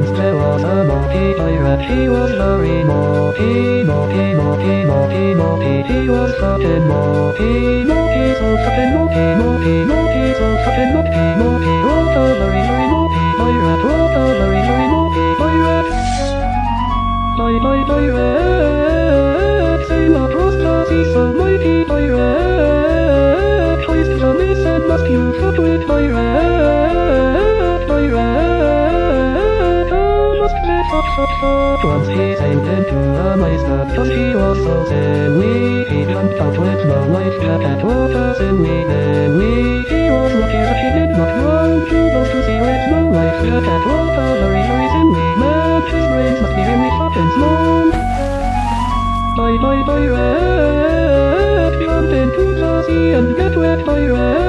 once there was a naughty pirate. He was very naughty, naughty, naughty, naughty, naughty. He was fucking naughty, naughty, so fucking naughty, naughty, naughty, so fucking naughty, naughty. Was a very, very naughty pirate. Was a very, very naughty pirate. Pirate, say not Rostas, he's a mighty pirate. Heist the mace and must you cut with pirate. Pirate, must let shot. Once he sank into a mice that cause he was so silly. He jumped out with no life jacket, water silly silly. He was lucky that he did not drown. He goes to sea with no life jacket, water very, very silly. Man, his brains must be really fucking small. Pirate, jump into the sea and get wet, pirate.